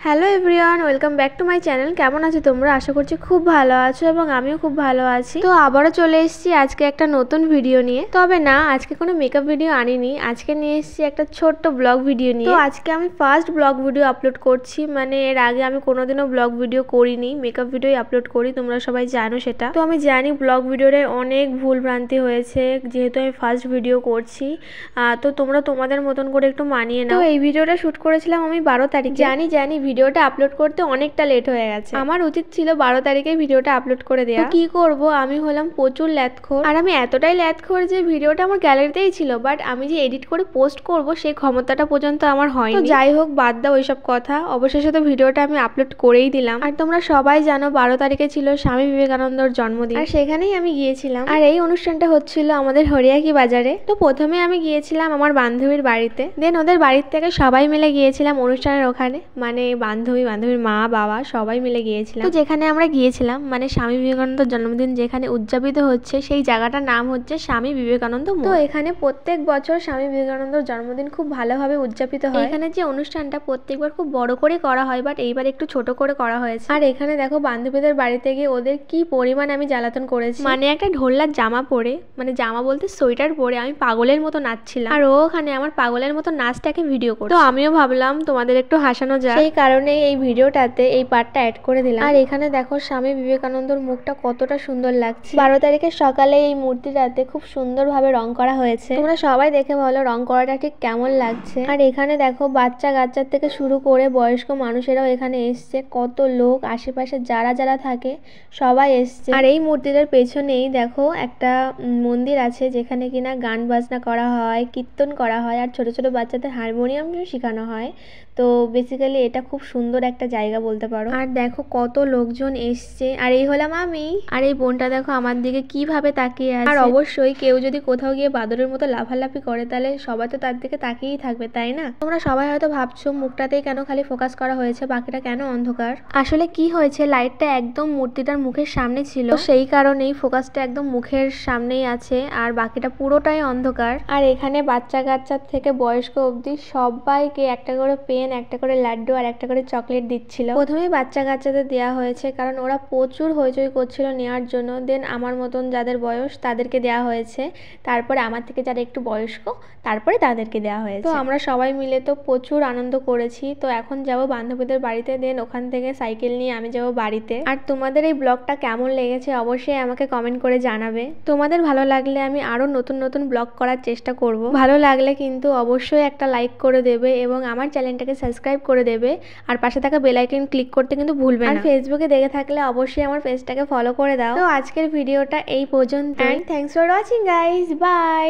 Hello everyone, welcome back to my channel. কেমন আছো তোমরা? আশা করছি খুব ভালো আছো এবং আমিও খুব ভালো আছি। তো আবারও চলে এসেছি আজকে একটা নতুন ভিডিও নিয়ে। তবে না, আজকে কোনো মেকআপ ভিডিও আনিনি, আজকে নিয়ে এসেছি একটা ছোট্ট ব্লগ ভিডিও নিয়ে। তো আজকে আমি ফার্স্ট ব্লগ ভিডিও আপলোড করছি, মানে এর আগে আমি কোনোদিনও ব্লগ ভিডিও করিনি, মেকআপ ভিডিও আপলোড করি, তোমরা সবাই জানো সেটা। তো আমি জানি ব্লগ ভিডিওতে অনেক ভুল ভ্রান্তি হয়েছে, যেহেতু আমি ফার্স্ট ভিডিও করছি। তো তোমরা তোমাদের মতন করে একটু মানিয়ে নাও। তো এই ভিডিওটা শুট করেছিলাম আমি 12 তারিখ। জানি ভিডিওটা আপলোড করতে অনেকটা লেট হয়ে গেছে। আমার উচিত ছিল 12 তারিখে ভিডিওটা আপলোড করে দেওয়া। কি করব, আমি হলাম প্রচুর ল্যাথখোর। আর আমি এতটাই ল্যাথখোর যে ভিডিওটা আমার গ্যালারিতেই ছিল, বাট আমি যে এডিট করে পোস্ট করব সেই ক্ষমতাটা পর্যন্ত আমার হয়নি। তো যাই হোক, বাদ দাও ওইসব কথা। অবশেষে তো ভিডিওটা আমি আপলোড করেই দিলাম। আর তোমরা সবাই জানো 12 তারিখে ছিল স্বামী বিবেকানন্দর জন্মদিন, আর সেখানেই আমি গিয়েছিলাম। আর এই অনুষ্ঠানটা হচ্ছিল আমাদের হরিয়াকি বাজারে। তো প্রথমে আমি গিয়েছিলাম আমার বান্ধবীর বাড়িতে, দেন ওদের বাড়ির থেকে সবাই মিলে গিয়েছিলাম অনুষ্ঠানের ওখানে, মানে বান্ধবীর মা বাবা সবাই মিলে গিয়েছিলাম। তো যেখানে আমরা গিয়েছিলাম, মানে স্বামী বিবেকানন্দর জন্মদিন যেখানে উদযাপিত হচ্ছে, সেই জায়গাটার নাম হচ্ছে স্বামী বিবেকানন্দ মোড়। তো এখানে প্রত্যেক বছর স্বামী বিবেকানন্দর জন্মদিন খুব ভালোভাবে উদযাপিত হয়। এখানে যে অনুষ্ঠানটা প্রত্যেকবার খুব বড় করে করা হয়, বাট এইবার একটু ছোট করে করা হয়েছে। আর এখানে দেখো বান্ধবীদের বাড়িতে গিয়ে ওদের কি পরিমাণ আমি জ্বালাতন করেছি। মানে একটা ঢোলার জামা পরে, মানে জামা বলতে সোয়েটার পরে আমি পাগলের মতো নাচছিলাম, আর ওখানে আমার পাগলের মতো নাচটাকে ভিডিও করছে। তো আমিও ভাবলাম তোমাদের একটু হাসানো যায়, সেই কারণে এই ভিডিওটাতে এই পার্টটা অ্যাড করে দিলাম। আর এখানে দেখো স্বামী বিবেকানন্দর মুখটা কতটা সুন্দর লাগছে। 12 তারিখের সকালে এই মূর্তিটাতে খুব সুন্দরভাবে রং করা হয়েছে। তোমরা সবাই দেখে বলো রং করাটা ঠিক কেমন লাগছে। আর এখানে দেখো বাচ্চা কাচ্চার থেকে শুরু করে বয়স্ক মানুষেরাও এখানে এসছে, কত লোক আশেপাশে যারা যারা থাকে সবাই এসছে। আর এই মূর্তিটার পেছনেই দেখো একটা মন্দির আছে, যেখানে কিনা গান বাজনা করা হয়, কীর্তন করা হয়, আর ছোট ছোট বাচ্চাদের হারমোনিয়াম শেখানো হয়। তো বেসিক্যালি এটা খুব সুন্দর একটা জায়গা বলতে পারো। আর দেখো কত লোকজন এসছে, আর এই হলাম আমি। আর এই বোনটা দেখো আমার দিকে কিভাবে তাকিয়ে আছে। আর অবশ্যই কেউ যদি কোথাও গিয়ে বাদরের মতো লাফালাফি করে, তাহলে সবাই তো তার দিকে তাকিয়েই থাকবে, তাই না? তোমরা সবাই হয়তো ভাবছো মুখটাতেই কেন খালি ফোকাস করা হয়েছে, বাকিটা কেন অন্ধকার। আসলে কি হয়েছে, লাইটটা একদম মূর্তিটার মুখের সামনে ছিল, সেই কারণেই ফোকাসটা একদম মুখের সামনেই আছে, আর বাকিটা পুরোটাই অন্ধকার। আর এখানে বাচ্চা কাচ্চার থেকে বয়স্ক অবধি সবাইকে একটা করে পেন, একটা করে লাড্ডু আর একটা করে চকলেট দিচ্ছিল। প্রথমেই বাচ্চা কাচ্চাদের দেওয়া হয়েছে, কারণ ওরা প্রচুর হইচই করছিল নেওয়ার জন্য। দেন আমার মতন যাদের বয়স তাদেরকে দেওয়া হয়েছে, তারপরে আমার থেকে যারা একটু বয়স্ক তারপরে তাদেরকে দেওয়া হয়েছে। তো আমরা সবাই মিলে তো প্রচুর আনন্দ করেছি। তো এখন যাব বান্ধবীদের বাড়িতে, দেন ওখান থেকে সাইকেল নিয়ে আমি যাব বাড়িতে। আর তোমাদের এই ব্লগটা কেমন লেগেছে অবশ্যই আমাকে কমেন্ট করে জানাবে। তোমাদের ভালো লাগলে আমি আরো নতুন নতুন ব্লগ করার চেষ্টা করব। ভালো লাগলে কিন্তু অবশ্যই একটা লাইক করে দেবে এবং আমার চ্যানেলটাকে সাবস্ক্রাইব করে দেবে, আর পাশে থাকা বেল আইকন ক্লিক করতে কিন্তু ভুলবে না। আর ফেসবুকে দেখে থাকলে অবশ্যই আমার পেজটাকে ফলো করে দাও। তো আজকের ভিডিওটা এই পর্যন্ত। Thanks for watching guys, by.